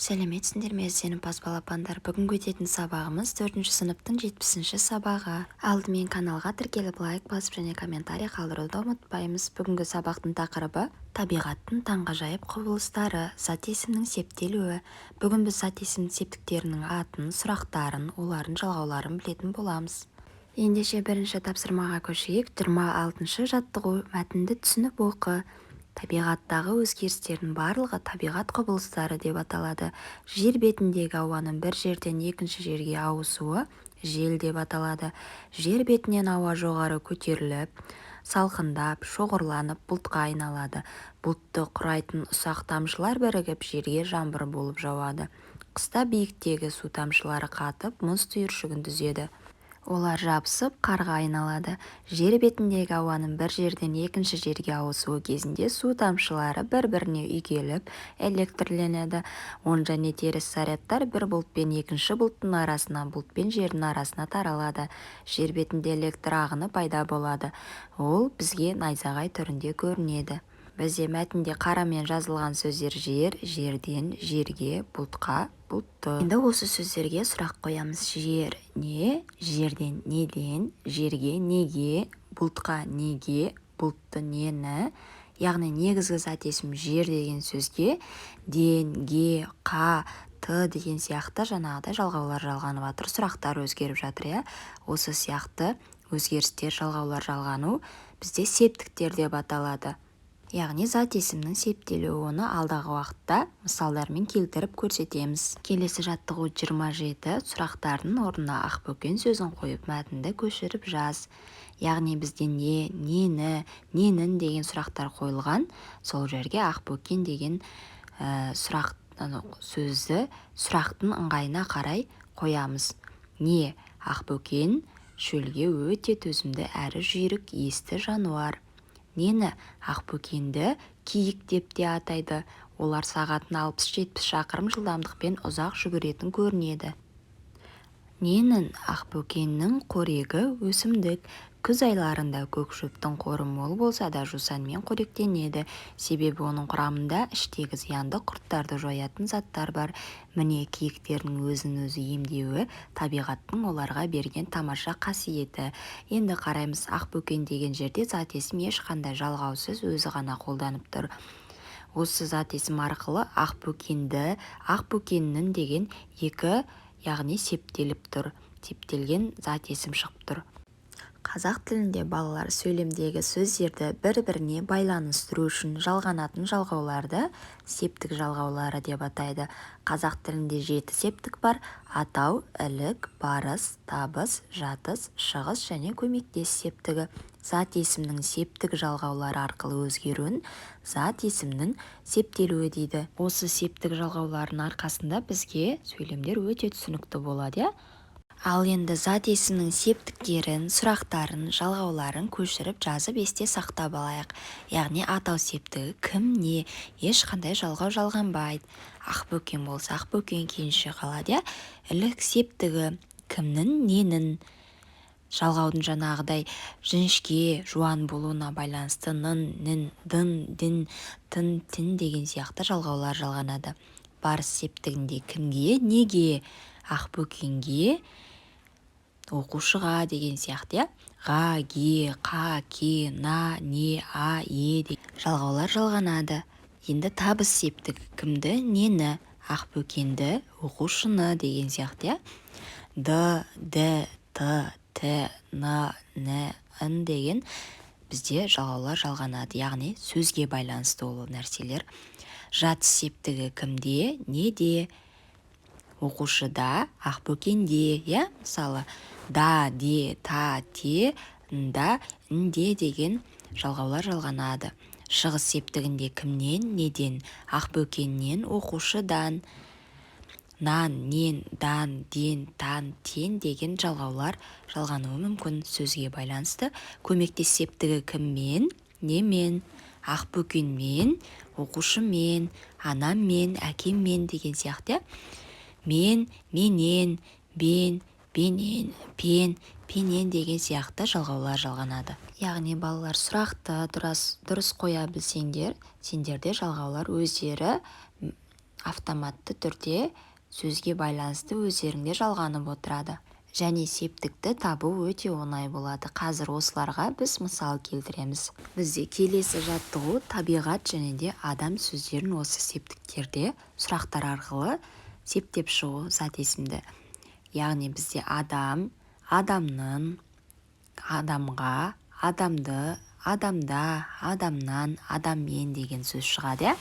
Сәлеметсіңдер ме ізденімпаз балапандар. Бүгінгі өтетін сабағымыз 4-ші сыныптың 70-ші сабағы. Алдымен каналға тіркеліп лайк басып және комментарий қалдыруды ұмытпаймыз. Бүгінгі сабақтың тақырыбы табиғаттың таңғажайып құбылыстары, зат есімнің септелуі. Бүгін біз зат есімнің септіктерінің атын, сұрақтарын, олардың жалғауларын білетін боламыз. Ендеше бірінші тапсырмаға көшейік. 26-шы жаттығу. Мәтінді түсініп оқы. Табиғаттағы өзгерістердің барлығы табиғат құбылыстары деп аталады. Жер бетіндегі ауаның бір жерден екінші жерге ауысуы жел деп аталады. Жер бетінен ауа жоғары көтеріліп, салқындап, шоғырланып бұлтқа айналады. Бұлтты құрайтын ұсақ тамшылар бірігіп жерге жаңбыр болып жауады. Қыста биіктегі су тамшылары қатып, мұз түйіршігін түзеді. Олар жабысып қарға айналады. Жер бетіндегі ауаның бір жерден екінші жерге ауысуы кезінде су тамшылары бір-біріне үйкеліп электрленеді. Оң және теріс зарядтар бір бұлтпен екінші бұлттың арасына, бұлт пен жердің арасына таралады. Жер бетінде электр ағыны пайда болады. Ол бізге найзағай түрінде көрінеді. Бізде мәтінде қарамен жазылған сөздер жер, жерден, жерге, бұлтқа, бұлтты. Енді осы сөздерге сұрақ қоямыз. Жер не, жерден неден, жерге неге, бұлтқа неге, бұлтты нені. Яғни негізгі зат есім жер деген сөзге ден, ге, қа, т деген сияқты жаңағыдай жалғаулар жалғанып жатыр. Сұрақтар өзгеріп жатыр, иә. Осы сияқты өзгерістер, жалғаулар жалғану бізде септіктер деп аталады. Яғни зат есімнің септелуі, оны алдағы уақытта мысалдармен келтіріп көрсетеміз. Келесі жаттығу 27. Сұрақтардың орнына ақбөкен сөзін қойып мәтінді көшіріп жаз. Яғни бізде не, нені, ненің деген сұрақтар қойылған. Сол жерге ақбөкен деген сөзді сұрақтың ыңғайына қарай қоямыз. Не, ақбөкен шөлге өте төзімді әрі жүйрік есті жануар. Нені, ақбөкенді киік деп те атайды. Олар сағатына 60-70 шақырым жылдамдықпен ұзақ жүгіретін көрінеді. Ненің, ақбөкеннің қорегі өсімдік. Күз айларында көк шөптің қоры мол болса да жусанмен қоректенеді. Себебі оның құрамында іштегі зиянды құрттарды жоятын заттар бар. Міне киіктердің өзін-өзі емдеуі табиғаттың оларға берген тамаша қасиеті. Енді қараймыз, ақбөкен деген жерде зат есім ешқандай жалғаусыз өзі ғана қолданып тұр. Осы зат есім арқылы ақбөкенді, ақбөкеннің деген екі, яғни септеліп тұр. Септелген зат есім шығып тұр. Қазақ тілінде балалар сөйлемдегі сөздерді бір-біріне байланыстыру үшін жалғанатын жалғауларды септік жалғаулары деп атайды. Қазақ тілінде 7 септік бар: атау, ілік, барыс, табыс, жатыс, шығыс және көмектес септігі. Зат есімнің септік жалғаулары арқылы өзгеруін зат есімнің септелуі дейді. Осы септік жалғаулардың арқасында бізге сөйлемдер өте түсінікті болады. Ал енді зат есімнің септіктерін, сұрақтарын, жалғауларын көшіріп жазып есте сақтап алайық. Яғни атау септігі кім, не, ешқандай жалғау жалғанбайды. Ақбөкен болса ақбөкен күйінше қалады. Ілік септігі кімнің, ненің. Жалғаудың жаңағыдай жіңішке, жуан болуына байланысты нын, нін, дын, дін, тын, тін деген сияқты жалғаулар жалғанады. Барыс септігінде кімге, неге, ақбөкенге, оқушыға деген сияқты. Ға, ге, қа, ке, на, не, а, е деген жалғаулар жалғанады. Енді табыс септігі кімді, нені, ақбөкенді, оқушыны деген сияқты. Д, д, т, т, н, н, н деген бізде жалғаулар жалғанады. Яғни сөзге байланысты ол нәрселер. Жатыс септігі кімде, неде, оқушыда, ақбөкенде, мысалы да, де, та, те, нда, нде деген жалғаулар жалғанады. Шығыс септігінде кімнен, неден, ақбөкеннен, оқушыдан. Нан, нен, дан, ден, тан, тен деген жалғаулар жалғануы мүмкін сөзге байланысты. Көмектес септігі кіммен, немен, ақбөкенмен, оқушымен, анаммен, әкеммен деген сияқты. Мен, менен, бен, бенен, пен, пенен деген сияқты жалғаулар жалғанады. Яғни балалар сұрақты дұрыс қоя білсеңдер, сендерде жалғаулар өздері автоматты түрде сөзге байланысты өздеріңде жалғанып отырады. Және септікті табу өте оңай болады. Қазір осыларға біз мысал келтіреміз. Бізде келесі жаттығу табиғат және де адам сөздерін осы септіктерде сұрақтар арқылы септеп шығу зат есімді. Яғни бізде адам, адамның, адамға, адамды, адамда, адамнан, адаммен деген сөз шығады.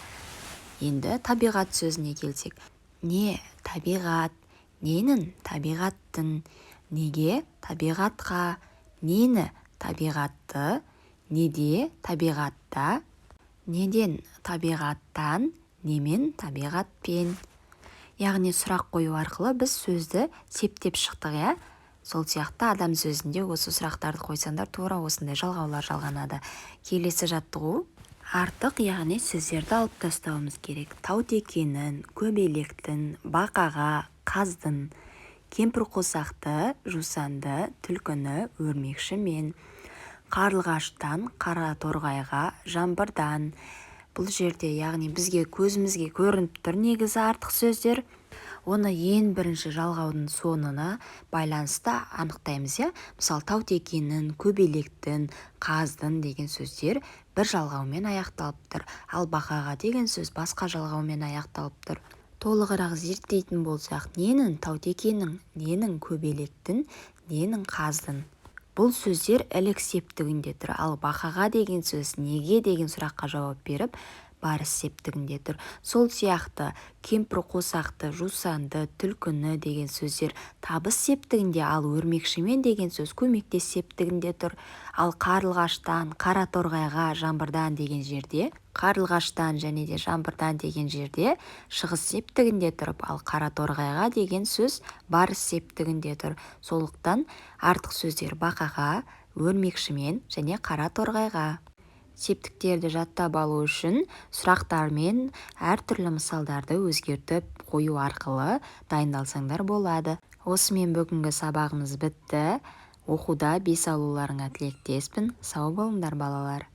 Енді табиғат сөзіне келсек. Не табиғат, ненің табиғаттың, неге табиғатқа, нені табиғатты, неде табиғатта, неден табиғаттан, немен табиғатпен. Яғни сұрақ қою арқылы біз сөзді септеп шықтық. Сол сияқты адам сөзінде осы сұрақтарды қойсаңдар тура осындай жалғаулар жалғанады. Келесі жаттығу артық, яғни сөздерді алып тастауымыз керек. Таутекенің, көбелектің, бақаға, қаздың, кемпірқосақты, жусанды, түлкіні, өрмекшімен, қарлығаштан, қараторғайға, жаңбырдан. Бұл жерде яғни бізге көзімізге көрініп тұр негізі артық сөздер. Оны ең бірінші жалғаудың соңына байланысты анықтаймыз. Мысалы, таутекенің, көбелектің, қаздың деген сөздер бір жалғаумен аяқталып тұр. Ал бақаға деген сөз басқа жалғаумен аяқталып тұр. Толығырақ зерттейтін болсақ, ненің таутекенің, ненің көбелектің, ненің қаздың. Бұл сөздер ілік септігінде тұр. Ал бақаға деген сөз неге деген сұраққа жауап беріп, барыс септігінде тұр. Сол сияқты кемпірқосақты, жусанды, түлкіні деген сөздер табыс септігінде, ал өрмекшімен деген сөз көмектес септігінде тұр. Ал қарлығаштан, қараторғайға, жаңбырдан деген жерде, қарлығаштан және де жаңбырдан деген жерде шығыс септігінде тұрып, ал қараторғайға деген сөз барыс септігінде тұр. Сондықтан артық сөздер бақаға, өрмекшімен және қараторғайға. Септіктерді жаттап алу үшін сұрақтармен әртүрлі мысалдарды өзгертіп қою арқылы дайындалсаңдар болады. Осымен бүгінгі сабағымыз бітті. Оқуда 5 алуларыңа тілектеспін. Сау болыңдар балалар.